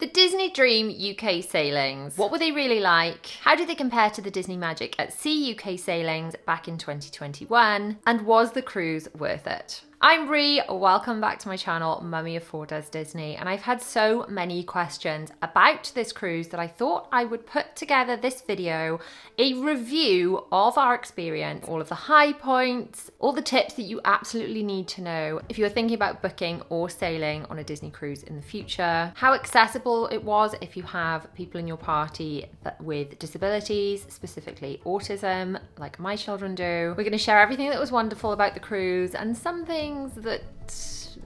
The Disney Dream UK sailings. What were they really like? How do they compare to the Disney Magic at Sea UK sailings back in 2021? And was the cruise worth it? I'm Ree, welcome back to my channel, Mummy of Four Does Disney, and I've had so many questions about this cruise that I thought I would put together this video, a review of our experience, all of the high points, all the tips that you absolutely need to know if you're thinking about booking or sailing on a Disney cruise in the future, how accessible it was if you have people in your party with disabilities, specifically autism, like my children do. We're going to share everything that was wonderful about the cruise and some things that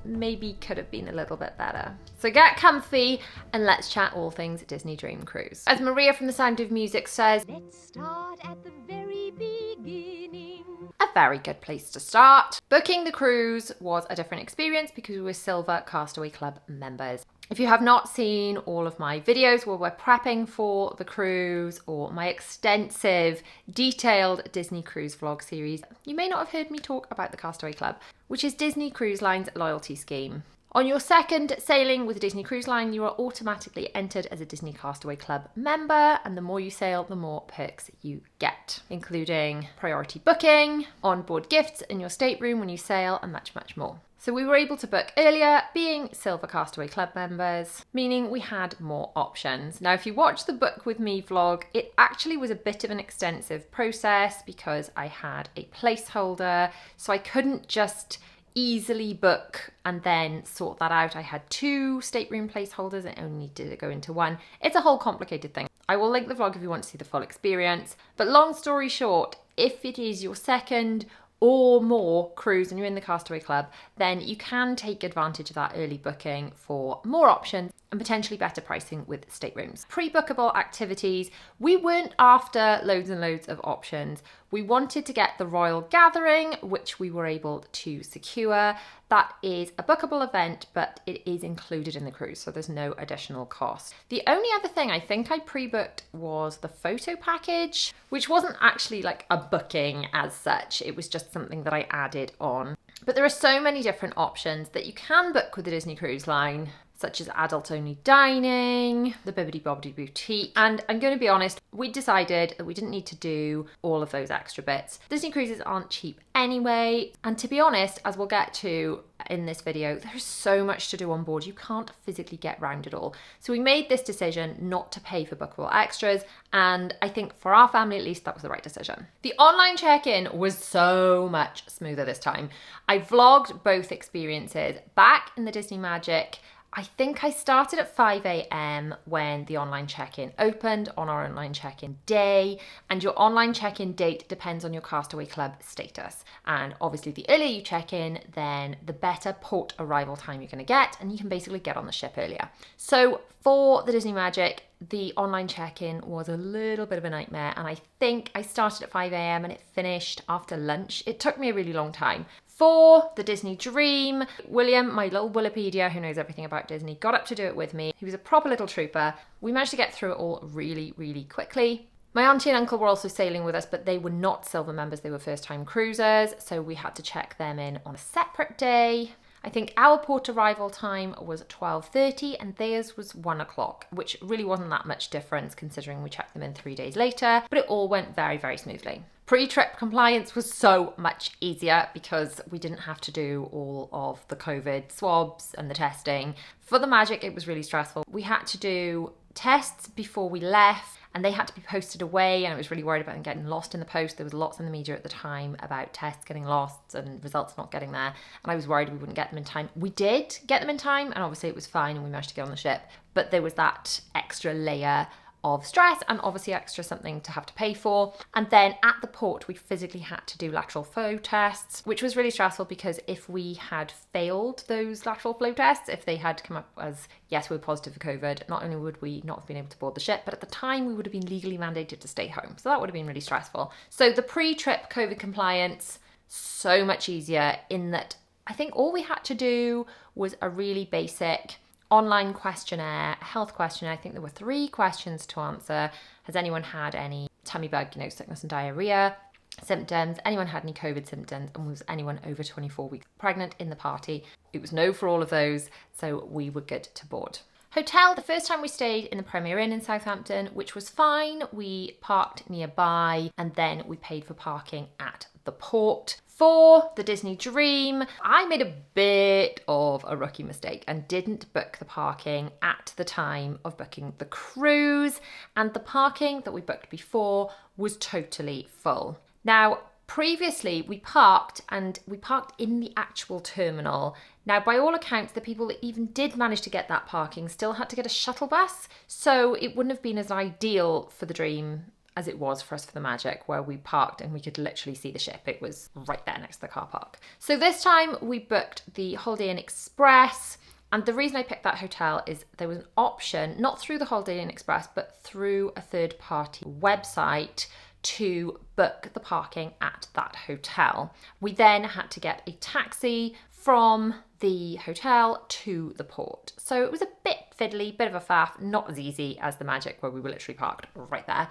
maybe could have been a little bit better. So get comfy and let's chat all things Disney Dream Cruise. As Maria from The Sound of Music says, let's start at the very beginning. A very good place to start. Booking the cruise was a different experience because we were Silver Castaway Club members. If you have not seen all of my videos where we're prepping for the cruise or my extensive, detailed Disney Cruise vlog series, you may not have heard me talk about the Castaway Club, which is Disney Cruise Line's loyalty scheme. On your second sailing with a Disney Cruise Line, you are automatically entered as a Disney Castaway Club member, and the more you sail, the more perks you get, including priority booking, onboard gifts in your stateroom when you sail, and much, much more. So we were able to book earlier, being Silver Castaway Club members, meaning we had more options. Now, if you watch the Book With Me vlog, it actually was a bit of an extensive process because I had a placeholder, so I couldn't just easily book and then sort that out. I had two stateroom placeholders and only needed to go into one. It's a whole complicated thing. I will link the vlog if you want to see the full experience. But long story short, if it is your second or more cruise and you're in the Castaway Club, then you can take advantage of that early booking for more options and potentially better pricing with staterooms. Pre-bookable activities, we weren't after loads and loads of options. We wanted to get the Royal Gathering, which we were able to secure. That is a bookable event, but it is included in the cruise, so there's no additional cost. The only other thing I think I pre-booked was the photo package, which wasn't actually like a booking as such. It was just something that I added on. But there are so many different options that you can book with the Disney Cruise Line, such as adult-only dining, the Bibbidi Bobbidi Boutique, and I'm going to be honest, we decided that we didn't need to do all of those extra bits. Disney cruises aren't cheap anyway, and to be honest, as we'll get to in this video, there's so much to do on board, you can't physically get round it all. So we made this decision not to pay for bookable extras, and I think for our family at least, that was the right decision. The online check-in was so much smoother this time. I vlogged both experiences. Back in the Disney Magic, I think I started at 5 a.m. when the online check-in opened on our online check-in day, and your online check-in date depends on your Castaway Club status. And obviously the earlier you check in, then the better port arrival time you're going to get, and you can basically get on the ship earlier. So for the Disney Magic, the online check-in was a little bit of a nightmare, and I think I started at 5 a.m. and it finished after lunch. It took me a really long time. For the Disney Dream, William, my little Wikipedia who knows everything about Disney, got up to do it with me. He was a proper little trooper. We managed to get through it all really, really quickly. My auntie and uncle were also sailing with us, but they were not Silver members, they were first-time cruisers, so we had to check them in on a separate day. I think our port arrival time was 12:30 and theirs was 1 o'clock, which really wasn't that much difference considering we checked them in 3 days later, but it all went very, very smoothly. Pre-trip compliance was so much easier because we didn't have to do all of the COVID swabs and the testing. For the Magic, it was really stressful. We had to do tests before we left and they had to be posted away, and I was really worried about them getting lost in the post. There was lots in the media at the time about tests getting lost and results not getting there, and I was worried we wouldn't get them in time. We did get them in time, and obviously it was fine and we managed to get on the ship, but there was that extra layer of stress and obviously extra something to have to pay for. And then at the port, we physically had to do lateral flow tests, which was really stressful because if we had failed those lateral flow tests, if they had come up as, yes, we were positive for COVID, not only would we not have been able to board the ship, but at the time we would have been legally mandated to stay home. So that would have been really stressful. So the pre-trip COVID compliance, so much easier in that I think all we had to do was a really basic online questionnaire, health questionnaire. I think there were 3 questions to answer. Has anyone had any tummy bug, sickness and diarrhea symptoms? Anyone had any COVID symptoms? And was anyone over 24 weeks pregnant in the party? It was no for all of those, so we were good to board. Hotel, the first time we stayed in the Premier Inn in Southampton, which was fine. We parked nearby and then we paid for parking at the port. For the Disney Dream, I made a bit of a rookie mistake and didn't book the parking at the time of booking the cruise, and the parking that we booked before was totally full. Now, previously we parked in the actual terminal. Now, by all accounts, the people that even did manage to get that parking still had to get a shuttle bus, so it wouldn't have been as ideal for the Dream as it was for us for the Magic, where we parked and we could literally see the ship. It was right there next to the car park. So this time we booked the Holiday Inn Express, and the reason I picked that hotel is there was an option, not through the Holiday Inn Express, but through a third-party website to book the parking at that hotel. We then had to get a taxi from the hotel to the port. So it was a bit fiddly, bit of a faff, not as easy as the Magic, where we were literally parked right there.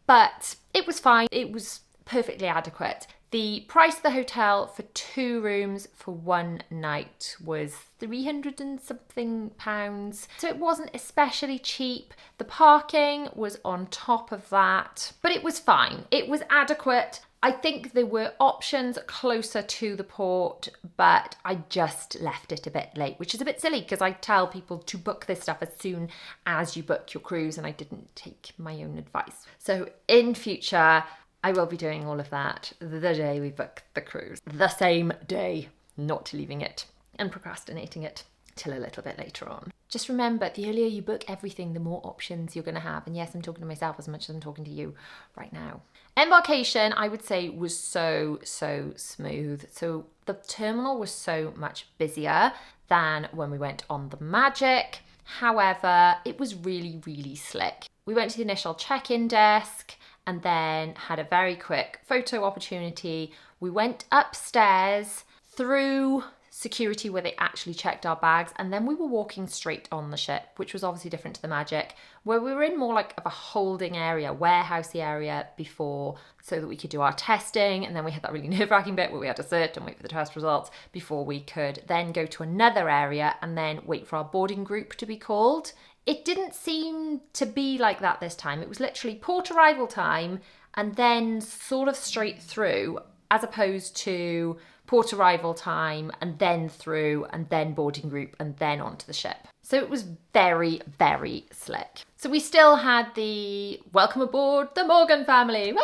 But it was fine. It was perfectly adequate. The price of the hotel for 2 rooms for 1 night was 300 and something pounds. So it wasn't especially cheap. The parking was on top of that, but it was fine. It was adequate. I think there were options closer to the port, but I just left it a bit late, which is a bit silly because I tell people to book this stuff as soon as you book your cruise, and I didn't take my own advice. So in future, I will be doing all of that the day we book the cruise. The same day, not leaving it and procrastinating it till a little bit later on. Just remember, the earlier you book everything, the more options you're going to have. And yes, I'm talking to myself as much as I'm talking to you right now. Embarkation, I would say, was so smooth. So the terminal was so much busier than when we went on the Magic. However, it was really slick. We went to the initial check-in desk and then had a very quick photo opportunity. We went upstairs through security where they actually checked our bags, and then we were walking straight on the ship, which was obviously different to the Magic, where we were in more like of a holding area, warehousey area before, so that we could do our testing, and then we had that really nerve-wracking bit where we had to sit and wait for the test results before we could then go to another area and then wait for our boarding group to be called. It didn't seem to be like that this time. It was literally port arrival time and then sort of straight through, as opposed to port arrival time and then through and then boarding group and then onto the ship. So it was very slick. So we still had the welcome aboard the Morgan family. Way!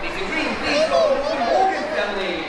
Make a green, please welcome the Morgan family.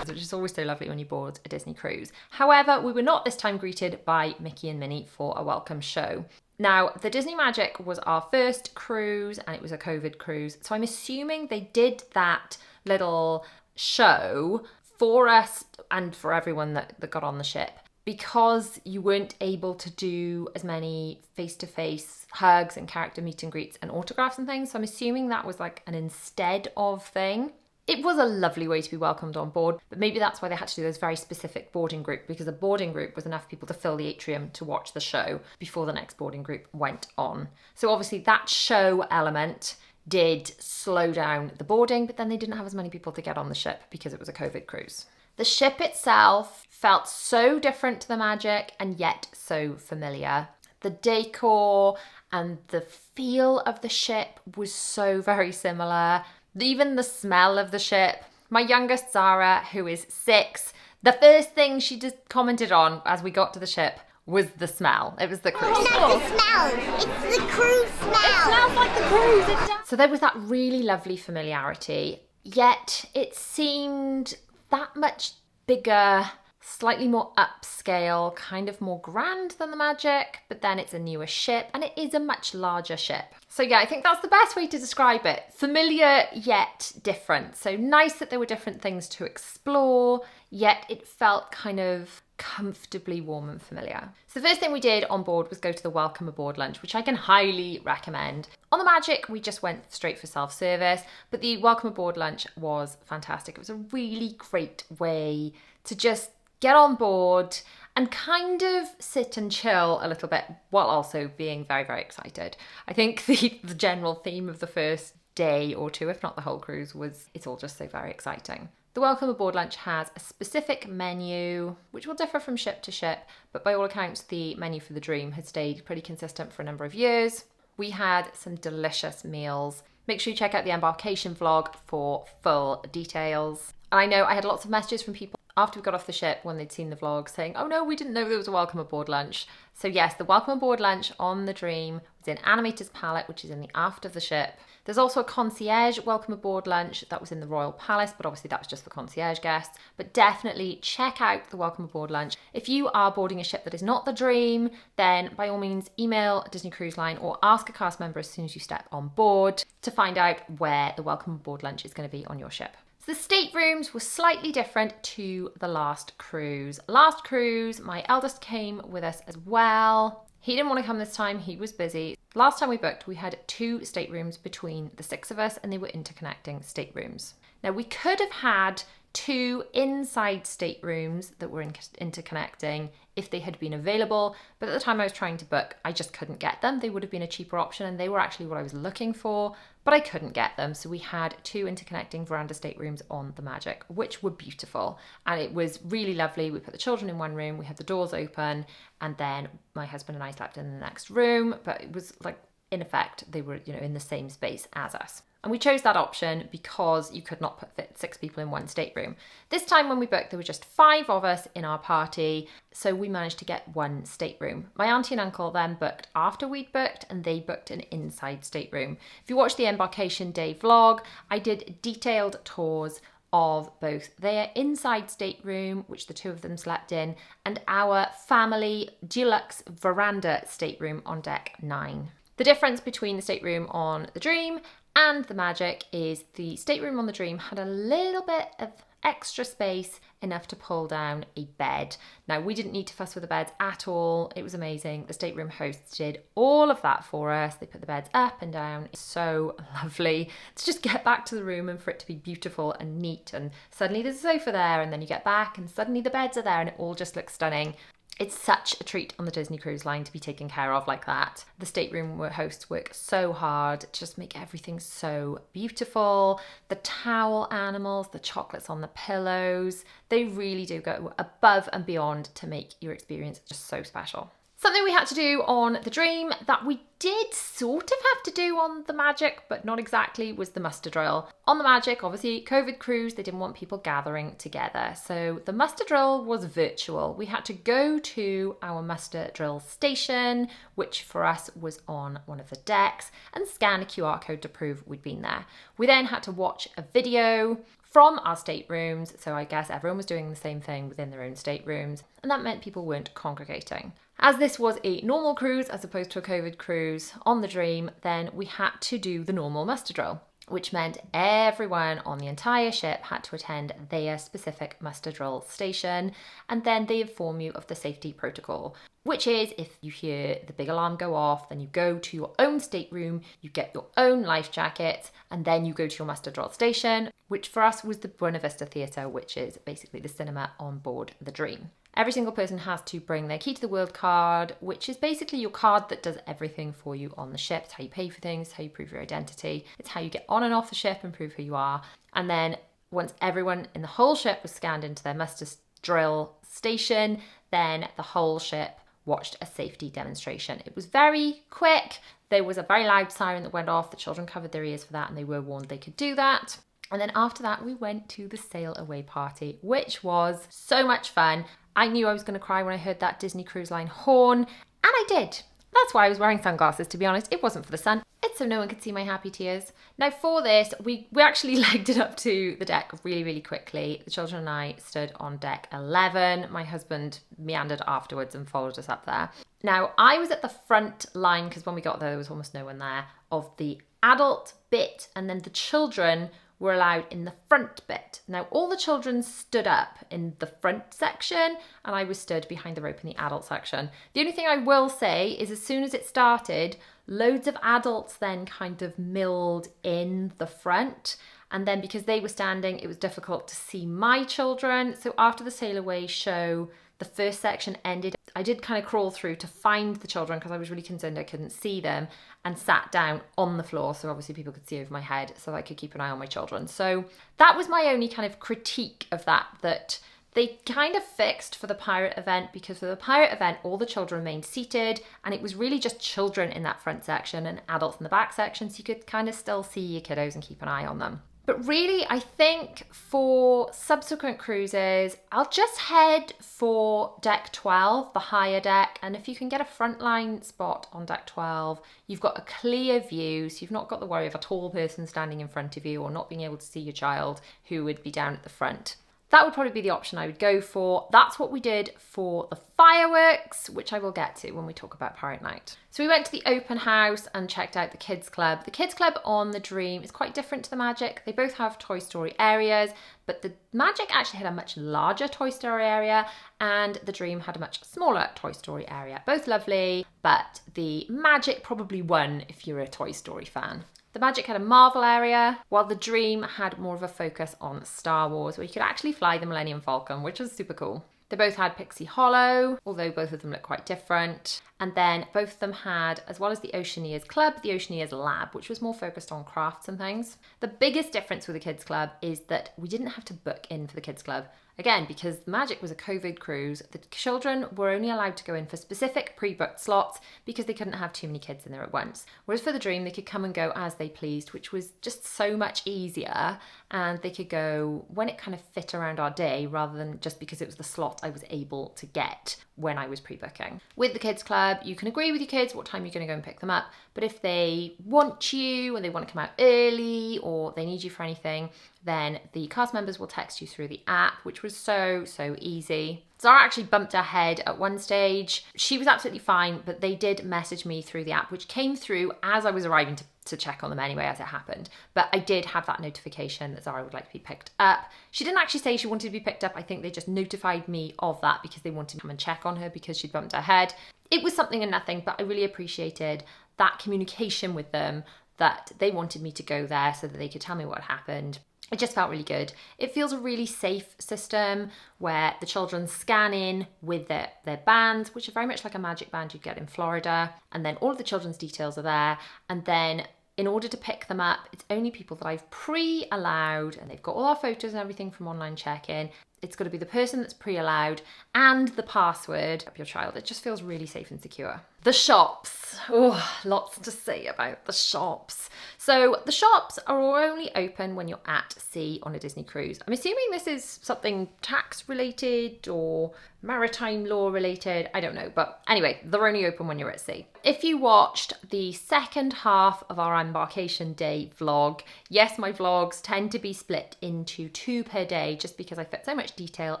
Which is always so lovely when you board a Disney cruise. However, we were not this time greeted by Mickey and Minnie for a welcome show. Now, the Disney Magic was our first cruise and it was a COVID cruise. So I'm assuming they did that little show for us and for everyone that got on the ship, because you weren't able to do as many face-to-face hugs and character meet and greets and autographs and things. So I'm assuming that was like an instead of thing. It was a lovely way to be welcomed on board, but maybe that's why they had to do those very specific boarding group, because a boarding group was enough people to fill the atrium to watch the show before the next boarding group went on. So obviously that show element did slow down the boarding, but then they didn't have as many people to get on the ship because it was a COVID cruise. The ship itself felt so different to the Magic and yet so familiar. The decor and the feel of the ship was so very similar. Even the smell of the ship. My youngest, Zara, who is 6, the first thing she just commented on as we got to the ship was the smell. It was the cruise smell. Not the smell. It's the cruise smell. It smells like the cruise. It does. So there was that really lovely familiarity, yet it seemed that much bigger, slightly more upscale, kind of more grand than the Magic, but then it's a newer ship and it is a much larger ship. So yeah, I think that's the best way to describe it. Familiar yet different. So nice that there were different things to explore, yet it felt kind of comfortably warm and familiar. So the first thing we did on board was go to the welcome aboard lunch, which I can highly recommend. On the Magic, we just went straight for self-service, but the welcome aboard lunch was fantastic. It was a really great way to just get on board and kind of sit and chill a little bit while also being very excited. I think the general theme of the first day or two, if not the whole cruise, was it's all just so very exciting. The welcome aboard lunch has a specific menu, which will differ from ship to ship, but by all accounts, the menu for the Dream has stayed pretty consistent for a number of years. We had some delicious meals. Make sure you check out the Embarkation vlog for full details. And I know I had lots of messages from people after we got off the ship when they'd seen the vlog saying, oh no, we didn't know there was a welcome aboard lunch. So yes, the welcome aboard lunch on the Dream was in Animator's Palette, which is in the aft of the ship. There's also a concierge welcome aboard lunch that was in the Royal Palace, but obviously that was just for concierge guests. But definitely check out the welcome aboard lunch. If you are boarding a ship that is not the Dream, then by all means email Disney Cruise Line or ask a cast member as soon as you step on board to find out where the welcome aboard lunch is going to be on your ship. So the staterooms were slightly different to the last cruise. Last cruise, my eldest came with us as well. He didn't want to come this time, he was busy. Last time we booked, we had 2 staterooms between the 6 of us and they were interconnecting staterooms. Now we could have had 2 inside staterooms that were interconnecting if they had been available, but at the time I was trying to book, I just couldn't get them. They would have been a cheaper option and they were actually what I was looking for, but I couldn't get them. So we had 2 interconnecting veranda staterooms on the Magic, which were beautiful. And it was really lovely. We put the children in one room, we had the doors open, and then my husband and I slept in the next room, but it was like, in effect, they were, in the same space as us. And we chose that option because you could not fit 6 people in one stateroom. This time when we booked, there were just 5 of us in our party, so we managed to get 1 stateroom. My auntie and uncle then booked after we'd booked, and they booked an inside stateroom. If you watch the Embarkation Day vlog, I did detailed tours of both their inside stateroom, which the 2 of them slept in, and our family deluxe veranda stateroom on deck 9. The difference between the stateroom on the Dream and the Magic is the stateroom on the Dream had a little bit of extra space, enough to pull down a bed. Now, we didn't need to fuss with the beds at all. It was amazing. The stateroom hosts did all of that for us. They put the beds up and down. It's so lovely to just get back to the room and for it to be beautiful and neat. And suddenly there's a sofa there, and then you get back and suddenly the beds are there, and it all just looks stunning. It's such a treat on the Disney Cruise Line to be taken care of like that. The stateroom hosts work so hard to just make everything so beautiful. The towel animals, the chocolates on the pillows, they really do go above and beyond to make your experience just so special. Something we had to do on the Dream that we did sort of have to do on the Magic, but not exactly, was the muster drill. On the Magic, obviously, COVID cruise, they didn't want people gathering together. So the muster drill was virtual. We had to go to our muster drill station, which for us was on one of the decks, and scan a QR code to prove we'd been there. We then had to watch a video from our staterooms, so I guess everyone was doing the same thing within their own staterooms, and that meant people weren't congregating. As this was a normal cruise as opposed to a COVID cruise on the Dream, then we had to do the normal muster drill, which meant everyone on the entire ship had to attend their specific muster drill station, and then they inform you of the safety protocol, which is if you hear the big alarm go off, then you go to your own stateroom, you get your own life jacket, and then you go to your muster drill station, which for us was the Buena Vista Theatre, which is basically the cinema on board the Dream. Every single person has to bring their Key to the World card, which is basically your card that does everything for you on the ship. It's how you pay for things, how you prove your identity. It's how you get on and off the ship and prove who you are. And then once everyone in the whole ship was scanned into their muster drill station, then the whole ship watched a safety demonstration. It was very quick. There was a very loud siren that went off. The children covered their ears for that, and they were warned they could do that. And then after that, we went to the sail away party, which was so much fun. I knew I was going to cry when I heard that Disney Cruise Line horn, and I did. That's why I was wearing sunglasses, to be honest. It wasn't for the sun. It's so no one could see my happy tears. Now for this, we actually legged it up to the deck really, really quickly. The children and I stood on deck 11. My husband meandered afterwards and followed us up there. Now, I was at the front line, because when we got there was almost no one there, of the adult bit, and then the children were allowed in the front bit. Now, all the children stood up in the front section, and I was stood behind the rope in the adult section. The only thing I will say is as soon as it started, loads of adults then kind of milled in the front. And then because they were standing, it was difficult to see my children. So after the Sail Away show, The first section ended. I did kind of crawl through to find the children because I was really concerned I couldn't see them, and sat down on the floor so obviously people could see over my head so I could keep an eye on my children. So that was my only kind of critique of that they kind of fixed for the pirate event, because for the pirate event, all the children remained seated and it was really just children in that front section and adults in the back section, so you could kind of still see your kiddos and keep an eye on them. But really, I think for subsequent cruises, I'll just head for deck 12, the higher deck. And if you can get a frontline spot on deck 12, you've got a clear view, so you've not got the worry of a tall person standing in front of you or not being able to see your child who would be down at the front. That would probably be the option I would go for. That's what we did for the fireworks, which I will get to when we talk about Pirate Night. So we went to the open house and checked out the kids club. The kids club on the Dream is quite different to the Magic. They both have Toy Story areas, but the Magic actually had a much larger Toy Story area and the Dream had a much smaller Toy Story area. Both lovely, but the Magic probably won if you're a Toy Story fan. The Magic had a Marvel area, while the Dream had more of a focus on Star Wars, where you could actually fly the Millennium Falcon, which was super cool. They both had Pixie Hollow, although both of them look quite different. And then both of them had, as well as the Oceaneers Club, the Oceaneers Lab, which was more focused on crafts and things. The biggest difference with the Kids Club is that we didn't have to book in for the Kids Club. Again, because the Magic was a COVID cruise, the children were only allowed to go in for specific pre-booked slots because they couldn't have too many kids in there at once. Whereas for the Dream, they could come and go as they pleased, which was just so much easier. And they could go when it kind of fit around our day rather than just because it was the slot I was able to get when I was pre-booking. With the Kids Club, you can agree with your kids what time you're going to go and pick them up. But if they want you and they want to come out early or they need you for anything, then the cast members will text you through the app, which was so easy. Zara actually bumped her head at one stage. She was absolutely fine, but they did message me through the app, which came through as I was arriving to check on them anyway, as it happened. But I did have that notification that Zara would like to be picked up. She didn't actually say she wanted to be picked up. I think they just notified me of that because they wanted to come and check on her because she'd bumped her head. It was something and nothing, but I really appreciated that communication with them, that they wanted me to go there so that they could tell me what had happened. It just felt really good. It feels a really safe system where the children scan in with their bands, which are very much like a Magic band you'd get in Florida. And then all of the children's details are there. And then in order to pick them up, it's only people that I've pre-allowed, and they've got all our photos and everything from online check-in. It's got to be the person that's pre-allowed and the password of your child. It just feels really safe and secure. The shops. Oh, lots to say about the shops. So the shops are only open when you're at sea on a Disney cruise. I'm assuming this is something tax related or maritime law related. I don't know. But anyway, they're only open when you're at sea. If you watched the second half of our Embarkation Day vlog, yes, my vlogs tend to be split into 2 per day just because I fit so much detail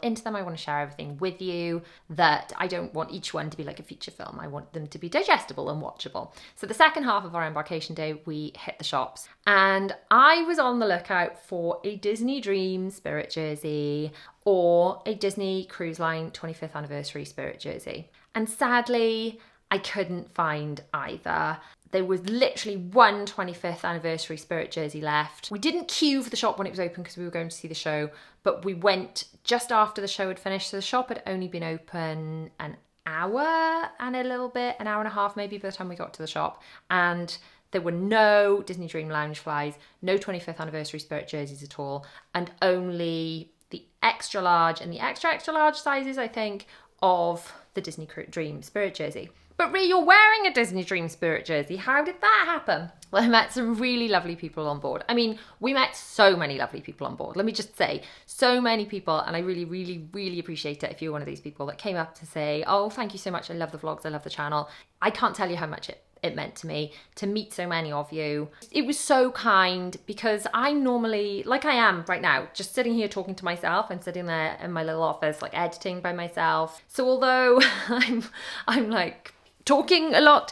into them. I want to share everything with you that I don't want each one to be like a feature film. I want them to be digestible and watchable. So the second half of our Embarkation Day, we hit the shops and I was on the lookout for a Disney Dream Spirit jersey or a Disney Cruise Line 25th anniversary Spirit jersey. And sadly, I couldn't find either. There was literally one 25th anniversary Spirit jersey left. We didn't queue for the shop when it was open because we were going to see the show, but we went just after the show had finished. So the shop had only been open an hour and a little bit, an hour and a half maybe by the time we got to the shop. And there were no Disney Dream Lounge flies, no 25th anniversary Spirit jerseys at all, and only the extra large and the extra large sizes, I think, of the Disney Dream Spirit jersey. But Rhea, you're wearing a Disney Dream Spirit jersey. How did that happen? Well, I met some really lovely people on board. I mean, we met so many lovely people on board. Let me just say, so many people. And I really appreciate it if you're one of these people that came up to say, oh, thank you so much. I love the vlogs. I love the channel. I can't tell you how much it meant to me to meet so many of you. It was so kind because I'm normally, like I am right now, just sitting here talking to myself. I'm sitting there in my little office, like editing by myself. So although I'm like talking a lot,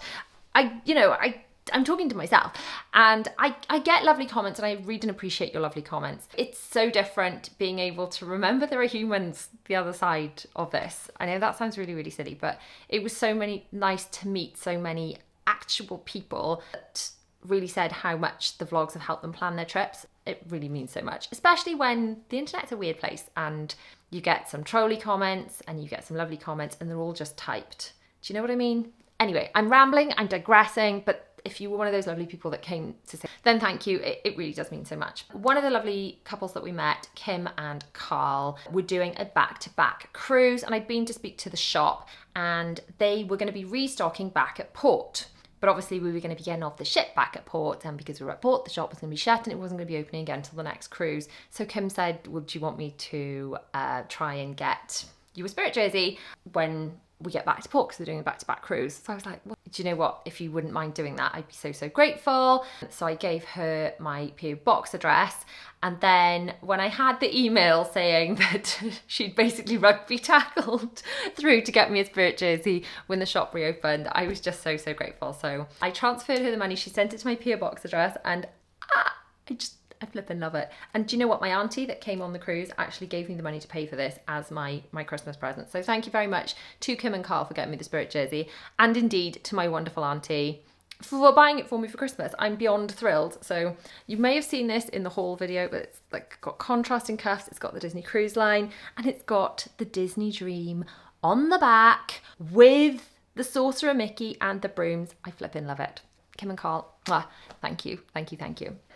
I'm talking to myself and I get lovely comments and I read and appreciate your lovely comments. It's so different being able to remember there are humans the other side of this. I know that sounds really silly, but it was nice to meet so many actual people that really said how much the vlogs have helped them plan their trips. It really means so much, especially when the internet's a weird place and you get some trolly comments and you get some lovely comments, and they're all just typed. Do you know what I mean? Anyway, I'm rambling, I'm digressing, but if you were one of those lovely people that came to say, then thank you. It really does mean so much. One of the lovely couples that we met, Kim and Carl, were doing a back-to-back cruise, and I'd been to speak to the shop, and they were going to be restocking back at port. But obviously we were going to be getting off the ship back at port, and because we were at port, the shop was going to be shut and it wasn't going to be opening again until the next cruise. So Kim said, well, do you want me to try and get you a Spirit jersey when we get back to port, because we're doing a back-to-back cruise? So I was like, well, do you know what, if you wouldn't mind doing that, I'd be so grateful. So I gave her my PO box address, and then when I had the email saying that she'd basically rugby tackled through to get me a Spirit jersey when the shop reopened, I was just so grateful. So I transferred her the money, she sent it to my PO box address, and I flipping love it. And do you know what? My auntie that came on the cruise actually gave me the money to pay for this as my Christmas present. So thank you very much to Kim and Carl for getting me the Spirit jersey, and indeed to my wonderful auntie for buying it for me for Christmas. I'm beyond thrilled. So you may have seen this in the haul video, but it's like got contrasting cuffs, it's got the Disney Cruise Line, and it's got the Disney Dream on the back with the Sorcerer Mickey and the brooms. I flipping love it. Kim and Carl, thank you.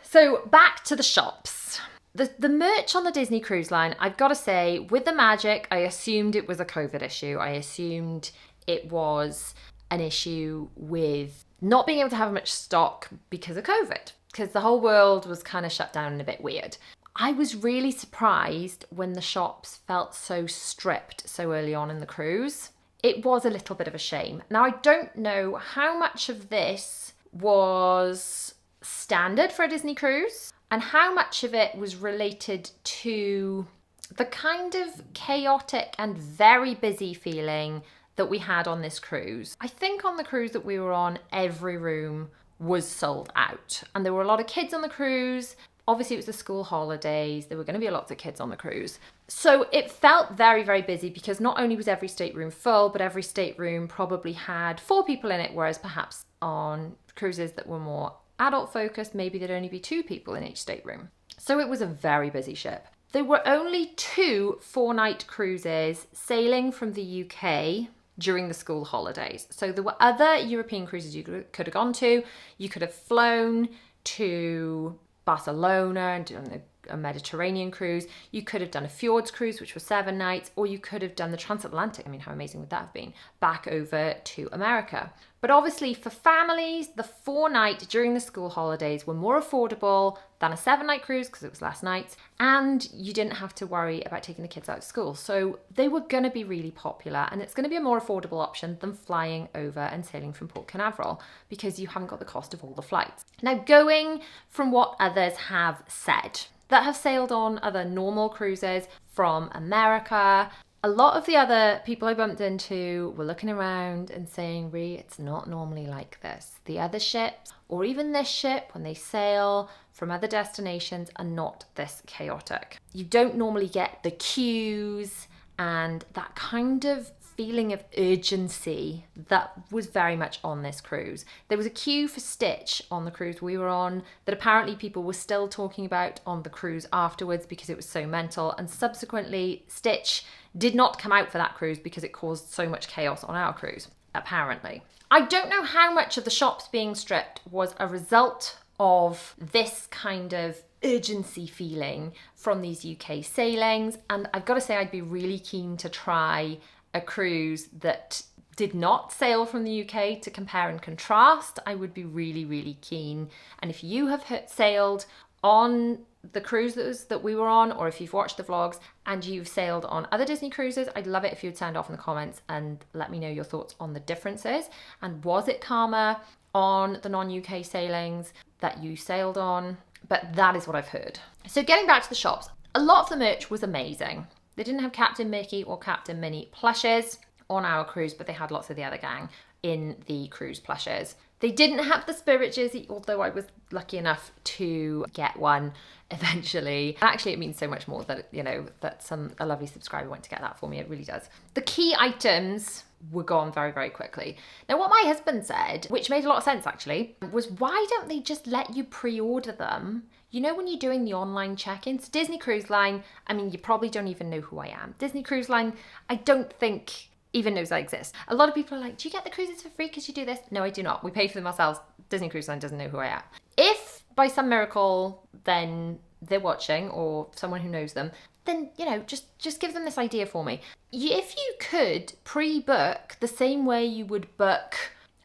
So back to the shops. The merch on the Disney Cruise Line, I've got to say, with the magic, I assumed it was a COVID issue. I assumed it was an issue with not being able to have much stock because of COVID, because the whole world was kind of shut down and a bit weird. I was really surprised when the shops felt so stripped so early on in the cruise. It was a little bit of a shame. Now, I don't know how much of this was standard for a Disney cruise and how much of it was related to the kind of chaotic and very busy feeling that we had on this cruise. I think on the cruise that we were on, every room was sold out, and there were a lot of kids on the cruise. Obviously it was the school holidays, there were going to be lots of kids on the cruise. So it felt very busy, because not only was every stateroom full, but every stateroom probably had 4 people in it, whereas perhaps on cruises that were more adult focused, maybe there'd only be 2 people in each stateroom. So it was a very busy ship. There were only 2 4-night cruises sailing from the UK during the school holidays. So there were other European cruises you could have gone to. You could have flown to Barcelona and done a Mediterranean cruise. You could have done a fjords cruise, which was 7 nights, or you could have done the transatlantic. I mean, how amazing would that have been? Back over to America. But obviously for families, the 4-night during the school holidays were more affordable than a 7-night cruise, because it was last night, and you didn't have to worry about taking the kids out of school. So they were going to be really popular, and it's going to be a more affordable option than flying over and sailing from Port Canaveral, because you haven't got the cost of all the flights. Now, going from what others have said that have sailed on other normal cruises from America, a lot of the other people I bumped into were looking around and saying, Ree, it's not normally like this. The other ships, or even this ship, when they sail from other destinations, are not this chaotic. You don't normally get the queues and that kind of feeling of urgency that was very much on this cruise. There was a queue for Stitch on the cruise we were on that apparently people were still talking about on the cruise afterwards because it was so mental, and subsequently Stitch did not come out for that cruise because it caused so much chaos on our cruise, apparently. I don't know how much of the shops being stripped was a result of this kind of urgency feeling from these UK sailings, and I've got to say I'd be really keen to try a cruise that did not sail from the UK to compare and contrast. I would be really keen. And if you have sailed on the cruises that we were on, or if you've watched the vlogs and you've sailed on other Disney cruises, I'd love it if you'd sound off in the comments and let me know your thoughts on the differences. And was it calmer on the non-UK sailings that you sailed on? But that is what I've heard. So getting back to the shops, a lot of the merch was amazing. They didn't have Captain Mickey or Captain Minnie plushes on our cruise, but they had lots of the other gang in the cruise plushes. They didn't have the Spirit jersey, although I was lucky enough to get one eventually. And actually, it means so much more that, you know, that a lovely subscriber went to get that for me. It really does. The key items were gone very quickly. Now, what my husband said, which made a lot of sense actually, was why don't they just let you pre-order them? You know, when you're doing the online check-ins, Disney Cruise Line, I mean, you probably don't even know who I am. Disney Cruise Line, I don't think even knows I exist. A lot of people are like, do you get the cruises for free because you do this? No, I do not. We pay for them ourselves. Disney Cruise Line doesn't know who I am. If by some miracle then they're watching, or someone who knows them, then, you know, just give them this idea for me. If you could pre-book the same way you would book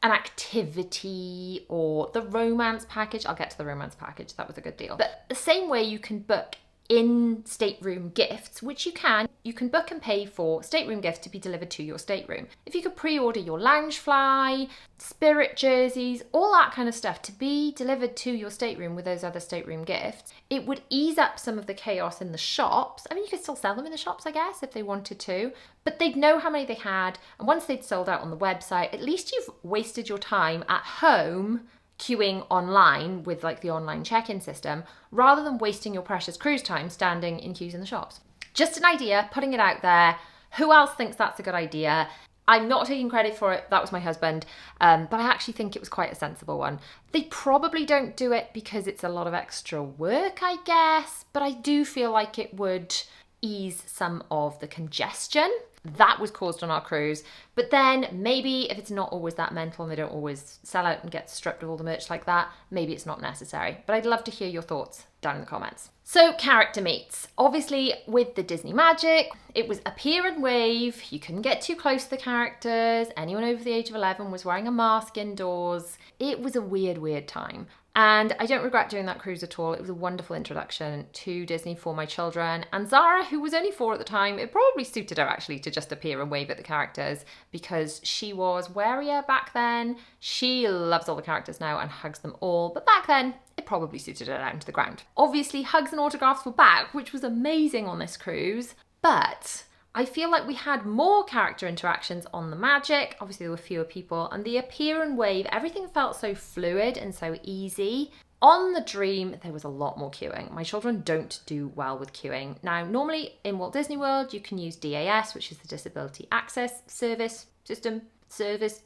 an activity or the romance package, I'll get to the romance package, that was a good deal. But the same way you can book in stateroom gifts, which you can book and pay for stateroom gifts to be delivered to your stateroom. If you could pre-order your lounge fly, spirit jerseys, all that kind of stuff to be delivered to your stateroom with those other stateroom gifts, it would ease up some of the chaos in the shops. I mean, you could still sell them in the shops, I guess, if they wanted to, but they'd know how many they had, and once they'd sold out on the website, at least you've wasted your time at home queuing online with like the online check-in system, rather than wasting your precious cruise time standing in queues in the shops. Just an idea, putting it out there. Who else thinks that's a good idea? I'm not taking credit for it, that was my husband, but I actually think it was quite a sensible one. They probably don't do it because it's a lot of extra work, I guess, but I do feel like it would ease some of the congestion that was caused on our cruise. But then maybe if it's not always that mental and they don't always sell out and get stripped of all the merch like that, maybe it's not necessary. But I'd love to hear your thoughts down in the comments. So character meets. Obviously with the Disney Magic, it was appear and wave. You couldn't get too close to the characters. Anyone over the age of 11 was wearing a mask indoors. It was a weird time. And I don't regret doing that cruise at all. It was a wonderful introduction to Disney for my children. And Zara, who was only 4 at the time, it probably suited her actually to just appear and wave at the characters because she was warier back then. She loves all the characters now and hugs them all. But back then, it probably suited her down to the ground. Obviously, hugs and autographs were back, which was amazing on this cruise. But I feel like we had more character interactions on the Magic. Obviously, there were fewer people, and the appear and wave, everything felt so fluid and so easy. On the Dream, there was a lot more queuing. My children don't do well with queuing. Now, normally in Walt Disney World, you can use DAS, which is the Disability Access Service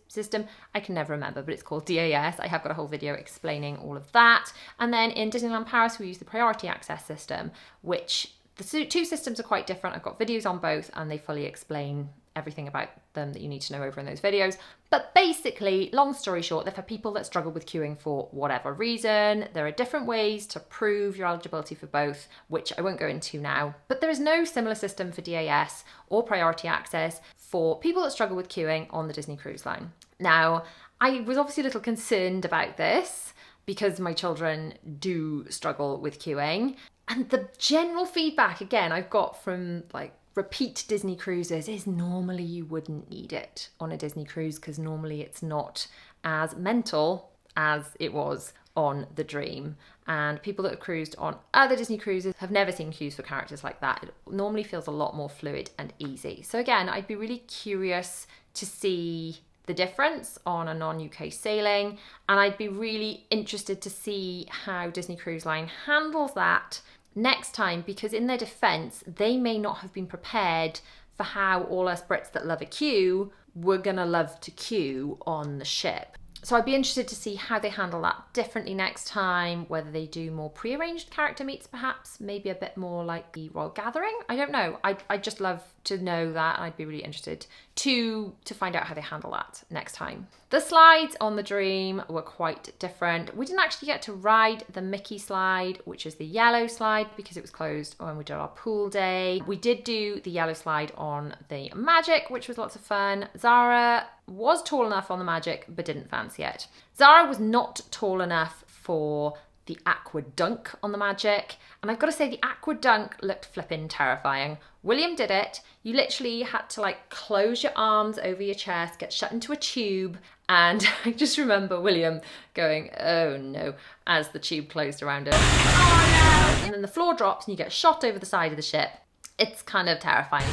System. I can never remember, but it's called DAS. I have got a whole video explaining all of that. And then in Disneyland Paris, we use the Priority Access System, which the two systems are quite different. I've got videos on both and they fully explain everything about them that you need to know over in those videos. But basically, long story short, they're for people that struggle with queuing for whatever reason. There are different ways to prove your eligibility for both, which I won't go into now. But there is no similar system for DAS or priority access for people that struggle with queuing on the Disney Cruise Line. Now, I was obviously a little concerned about this because my children do struggle with queuing. And the general feedback, again, I've got from like repeat Disney cruises is normally you wouldn't need it on a Disney cruise because normally it's not as mental as it was on the Dream. And people that have cruised on other Disney cruises have never seen queues for characters like that. It normally feels a lot more fluid and easy. So again, I'd be really curious to see the difference on a non-UK sailing, and I'd be really interested to see how Disney Cruise Line handles that next time, because in their defense, they may not have been prepared for how all us Brits that love a queue were gonna love to queue on the ship. So I'd be interested to see how they handle that differently next time, whether they do more pre-arranged character meets perhaps, maybe a bit more like the Royal Gathering. I don't know. I'd just love to know that, and I'd be really interested to find out how they handle that next time. The slides on the Dream were quite different. We didn't actually get to ride the Mickey slide, which is the yellow slide, because it was closed when we did our pool day. We did do the yellow slide on the Magic, which was lots of fun. Zara was tall enough on the Magic, but didn't fancy it. Zara was not tall enough for the Aqua Dunk on the Magic. And I've got to say, the Aqua Dunk looked flippin' terrifying. William did it. You literally had to like close your arms over your chest, get shut into a tube. And I just remember William going, oh no, as the tube closed around him. Oh no! And then the floor drops and you get shot over the side of the ship. It's kind of terrifying.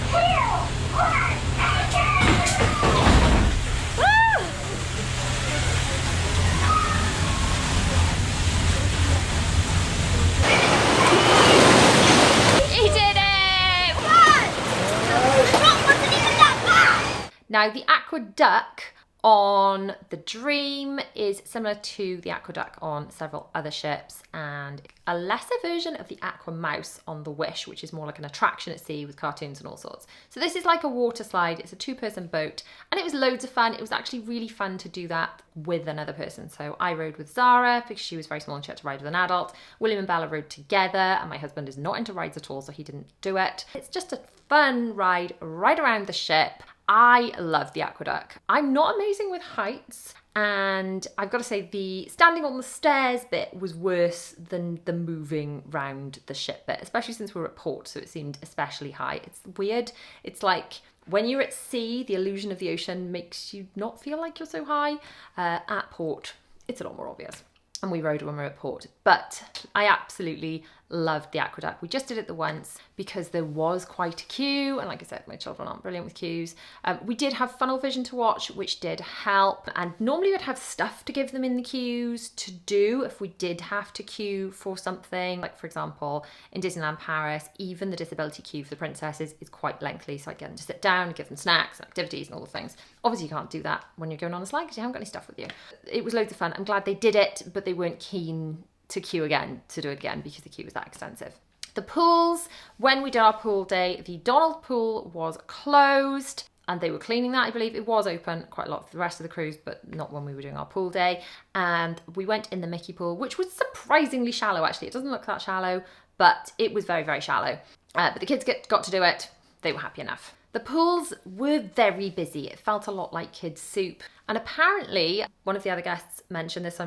Now, the Aqua Duck on the Dream is similar to the Aqueduct on several other ships, and a lesser version of the Aqua Mouse on the Wish, which is more like an attraction at sea with cartoons and all sorts. So this is like a water slide. It's a 2-person boat, and it was loads of fun. It was actually really fun to do that with another person. So I rode with Zara because she was very small and she had to ride with an adult. William and Bella rode together, and my husband is not into rides at all, so he didn't do it. It's just a fun ride right around the ship. I love the Aqueduct. I'm not amazing with heights, and I've got to say the standing on the stairs bit was worse than the moving round the ship bit, especially since we were at port, so it seemed especially high. It's weird. It's like when you're at sea, the illusion of the ocean makes you not feel like you're so high. At port, it's a lot more obvious. And we rode when we were at port. But I absolutely loved the Aqueduct. We just did it the once because there was quite a queue. And like I said, my children aren't brilliant with queues. We did have funnel vision to watch, which did help. And normally we'd have stuff to give them in the queues to do if we did have to queue for something. Like, for example, in Disneyland Paris, even the disability queue for the princesses is quite lengthy. So I'd get them to sit down, give them snacks and activities and all the things. Obviously, you can't do that when you're going on a slide because you haven't got any stuff with you. It was loads of fun. I'm glad they did it, but they weren't keen to do it again because the queue was that extensive. The pools, when we did our pool day, the Donald pool was closed and they were cleaning that. I believe it was open quite a lot for the rest of the cruise, but not when we were doing our pool day. And we went in the Mickey pool, which was surprisingly shallow actually. It doesn't look that shallow, but it was very, very shallow. But the kids got to do it. They were happy enough. The pools were very busy. It felt a lot like kids' soup. And apparently, one of the other guests mentioned this,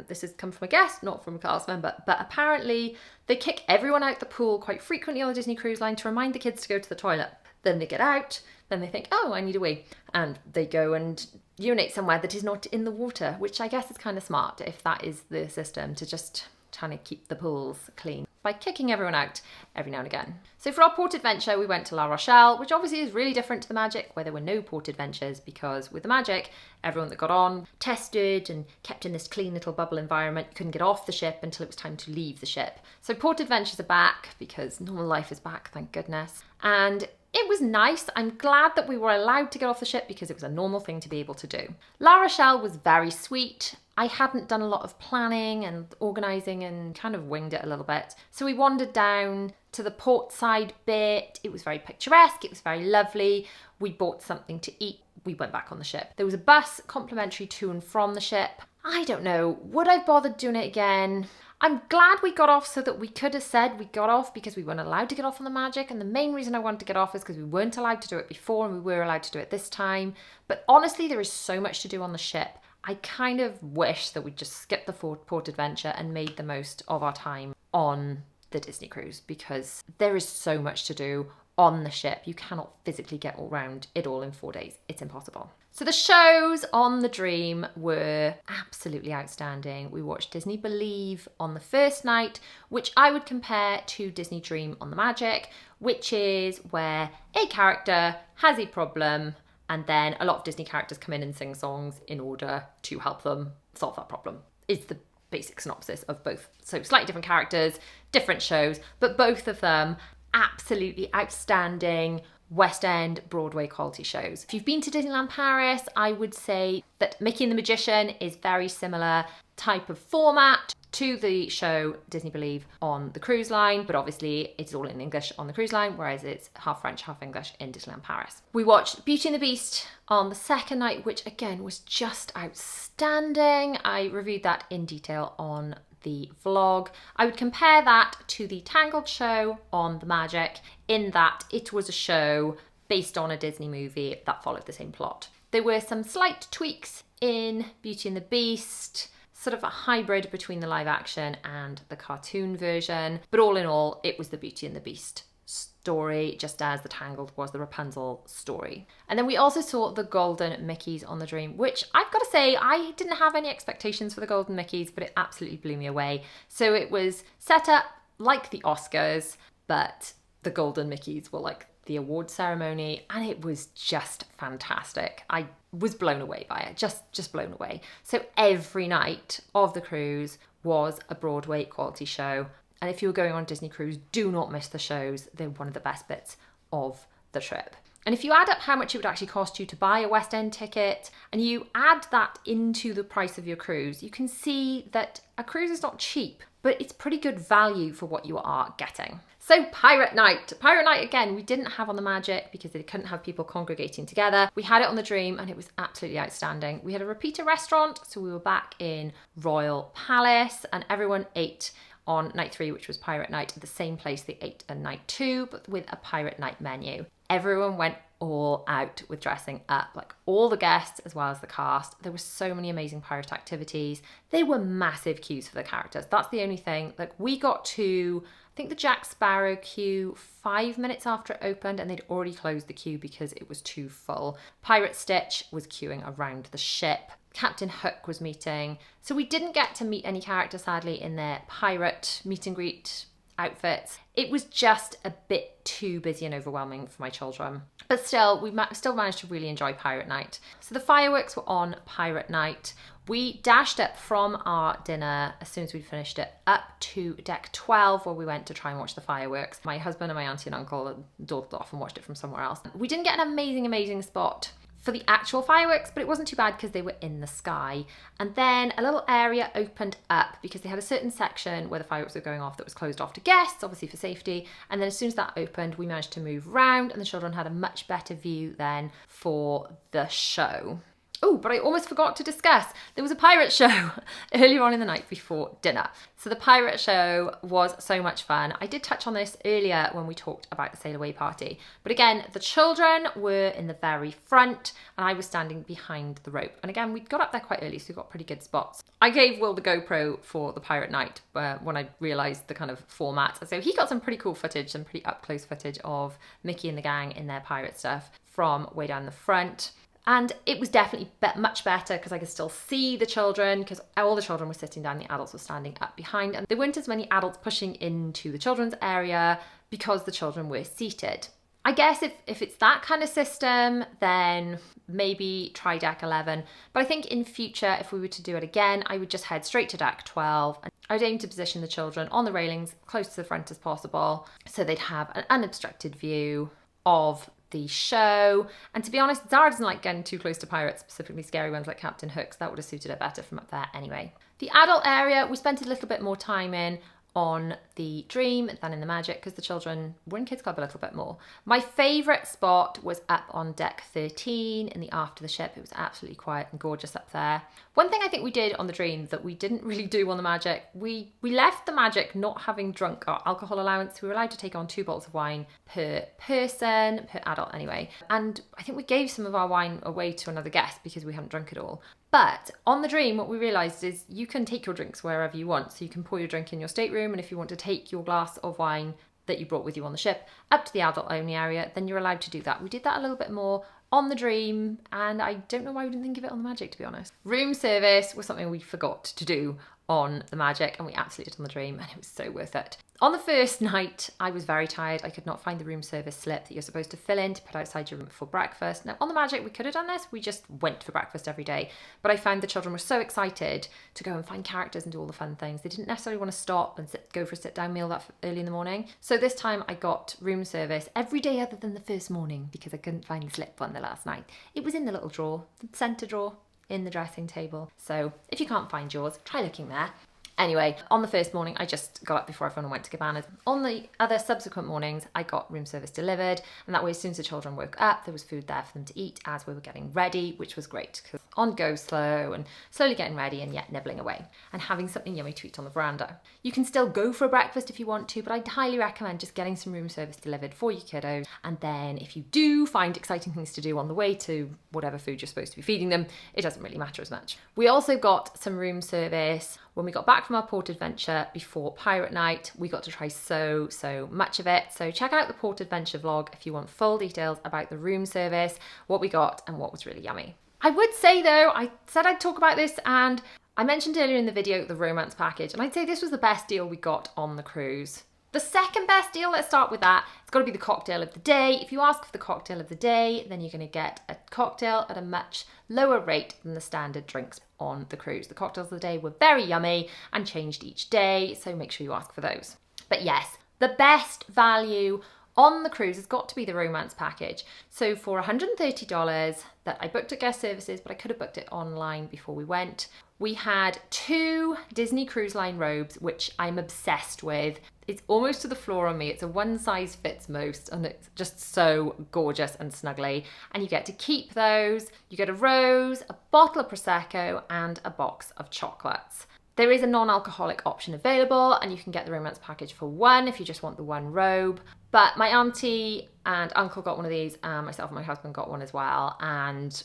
this has come from a guest, not from a cast member, but apparently they kick everyone out the pool quite frequently on the Disney Cruise Line to remind the kids to go to the toilet. Then they get out, then they think, oh, I need a wee. And they go and urinate somewhere that is not in the water, which I guess is kind of smart if that is the system, to just trying to keep the pools clean by kicking everyone out every now and again. So for our port adventure, we went to La Rochelle, which obviously is really different to the Magic, where there were no port adventures, because with the Magic, everyone that got on tested and kept in this clean little bubble environment. You couldn't get off the ship until it was time to leave the ship. So port adventures are back because normal life is back, thank goodness. And it was nice. I'm glad that we were allowed to get off the ship because it was a normal thing to be able to do. La Rochelle was very sweet. I hadn't done a lot of planning and organising and kind of winged it a little bit. So we wandered down to the port side bit. It was very picturesque. It was very lovely. We bought something to eat. We went back on the ship. There was a bus complimentary to and from the ship. I don't know. Would I have bothered doing it again? I'm glad we got off so that we could have said we got off because we weren't allowed to get off on the Magic. And the main reason I wanted to get off is because we weren't allowed to do it before and we were allowed to do it this time. But honestly, there is so much to do on the ship. I kind of wish that we just skipped the port adventure and made the most of our time on the Disney cruise because there is so much to do on the ship. You cannot physically get all around it all in 4 days. It's impossible. So the shows on the Dream were absolutely outstanding. We watched Disney Believe on the first night, which I would compare to Disney Dream on the Magic, which is where a character has a problem and then a lot of Disney characters come in and sing songs in order to help them solve that problem. It's the basic synopsis of both. So slightly different characters, different shows, but both of them absolutely outstanding West End Broadway quality shows. If you've been to Disneyland Paris, I would say that Mickey and the Magician is very similar type of format to the show Disney Believe on the cruise line, but obviously it's all in English on the cruise line, whereas it's half French, half English in Disneyland Paris. We watched Beauty and the Beast on the second night, which again was just outstanding. I reviewed that in detail on the vlog. I would compare that to the Tangled show on the Magic in that it was a show based on a Disney movie that followed the same plot. There were some slight tweaks in Beauty and the Beast, sort of a hybrid between the live action and the cartoon version, but all in all, it was the Beauty and the Beast story, just as the Tangled was the Rapunzel story. And then we also saw the Golden Mickeys on the Dream, which I've got to say, I didn't have any expectations for the Golden Mickeys, but it absolutely blew me away. So it was set up like the Oscars, but the Golden Mickeys were like the award ceremony, and it was just fantastic. I was blown away by it, just blown away. So every night of the cruise was a Broadway quality show. And if you're going on Disney Cruise, do not miss the shows. They're one of the best bits of the trip. And if you add up how much it would actually cost you to buy a West End ticket and you add that into the price of your cruise, you can see that a cruise is not cheap, but it's pretty good value for what you are getting. So Pirate Night. Pirate Night, again, we didn't have on the Magic because they couldn't have people congregating together. We had it on the Dream and it was absolutely outstanding. We had a repeater restaurant, so we were back in Royal Palace and everyone ate on night 3, which was Pirate Night, at the same place they ate on night 2, but with a Pirate Night menu. Everyone went all out with dressing up, like all the guests as well as the cast. There were so many amazing pirate activities. They were massive queues for the characters. That's the only thing. Like, we got to, I think, the Jack Sparrow queue 5 minutes after it opened and they'd already closed the queue because it was too full. Pirate Stitch was queuing around the ship. Captain Hook was meeting. So we didn't get to meet any characters, sadly, in their pirate meet and greet outfits. It was just a bit too busy and overwhelming for my children. But still, we still managed to really enjoy Pirate Night. So the fireworks were on Pirate Night. We dashed up from our dinner as soon as we'd finished it up to deck 12 where we went to try and watch the fireworks. My husband and my auntie and uncle dawdled off and watched it from somewhere else. We didn't get an amazing spot for the actual fireworks, but it wasn't too bad because they were in the sky. And then a little area opened up because they had a certain section where the fireworks were going off that was closed off to guests, obviously for safety. And then as soon as that opened, we managed to move around and the children had a much better view then for the show. Oh, but I almost forgot to discuss, there was a pirate show earlier on in the night before dinner. So the pirate show was so much fun. I did touch on this earlier when we talked about the Sail Away party. But again, the children were in the very front and I was standing behind the rope. And again, we got up there quite early, so we got pretty good spots. I gave Will the GoPro for the pirate night when I realised the kind of format. So he got some pretty cool footage, some pretty up close footage of Mickey and the gang in their pirate stuff from way down the front. And it was definitely much better because I could still see the children because all the children were sitting down, the adults were standing up behind, and there weren't as many adults pushing into the children's area because the children were seated. I guess if it's that kind of system, then maybe try deck 11. But I think in future, if we were to do it again, I would just head straight to deck 12. And I'd aim to position the children on the railings close to the front as possible so they'd have an unobstructed view of the show. And to be honest, Zara doesn't like getting too close to pirates, specifically scary ones like Captain Hook, so that would have suited her better from up there anyway. The adult area, we spent a little bit more time in on the Dream than in the Magic because the children were in Kids Club a little bit more. My favourite spot was up on deck 13 in the aft of the ship. It was absolutely quiet and gorgeous up there. One thing I think we did on the Dream that we didn't really do on the Magic, we left the Magic not having drunk our alcohol allowance. We were allowed to take on 2 bottles of wine per person, per adult anyway. And I think we gave some of our wine away to another guest because we hadn't drunk it all. But on the Dream, what we realised is you can take your drinks wherever you want. So you can pour your drink in your stateroom, and if you want to take your glass of wine that you brought with you on the ship up to the adult only area, then you're allowed to do that. We did that a little bit more on the Dream, and I don't know why we didn't think of it on the Magic, to be honest. Room service was something we forgot to do on the Magic, and we absolutely did on the Dream, and it was so worth it. On the first night, I was very tired. I could not find the room service slip that you're supposed to fill in to put outside your room for breakfast. Now, on the Magic, we could have done this. We just went for breakfast every day. But I found the children were so excited to go and find characters and do all the fun things. They didn't necessarily want to stop and go for a sit-down meal that early in the morning. So this time, I got room service every day other than the first morning because I couldn't find the slip on the last night. It was in the little drawer, the centre drawer in the dressing table. So if you can't find yours, try looking there. Anyway, on the first morning, I just got up before everyone went to cabanas. On the other subsequent mornings, I got room service delivered, and that way, as soon as the children woke up, there was food there for them to eat as we were getting ready, which was great, because on go slow and slowly getting ready and yet nibbling away and having something yummy to eat on the veranda. You can still go for a breakfast if you want to, but I'd highly recommend just getting some room service delivered for your kiddos. And then if you do find exciting things to do on the way to whatever food you're supposed to be feeding them, it doesn't really matter as much. We also got some room service when we got back from our port adventure before Pirate Night. We got to try so much of it. So check out the port adventure vlog if you want full details about the room service, what we got and what was really yummy. I would say though, I said I'd talk about this and I mentioned earlier in the video the romance package, and I'd say this was the best deal we got on the cruise. The second best deal, let's start with that. It's got to be the cocktail of the day. If you ask for the cocktail of the day, then you're going to get a cocktail at a much lower rate than the standard drinks on the cruise. The cocktails of the day were very yummy and changed each day, so make sure you ask for those. But yes, the best value on the cruise has got to be the romance package. So for $130 that I booked at guest services, but I could have booked it online before we went, we had 2 Disney Cruise Line robes, which I'm obsessed with. It's almost to the floor on me. It's a one size fits most, and it's just so gorgeous and snuggly. And you get to keep those. You get a rose, a bottle of Prosecco, and a box of chocolates. There is a non-alcoholic option available, and you can get the romance package for one if you just want the one robe. But my auntie and uncle got one of these, and myself and my husband got one as well. And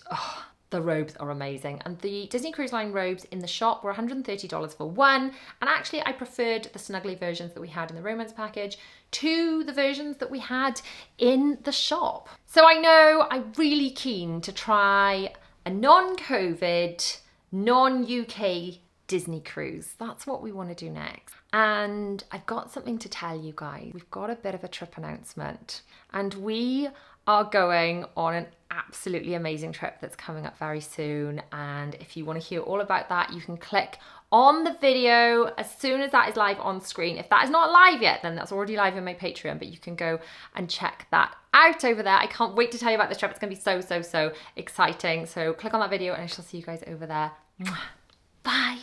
the robes are amazing. And the Disney Cruise Line robes in the shop were $130 for one. And actually I preferred the snuggly versions that we had in the romance package to the versions that we had in the shop. So I know I'm really keen to try a non-COVID, non-UK Disney cruise. That's what we want to do next. And I've got something to tell you guys. We've got a bit of a trip announcement, and we are going on an absolutely amazing trip that's coming up very soon. And if you want to hear all about that, you can click on the video as soon as that is live on screen. If that is not live yet, then that's already live in my Patreon, but you can go and check that out over there. I can't wait to tell you about this trip. It's going to be so exciting. So click on that video and I shall see you guys over there. Bye.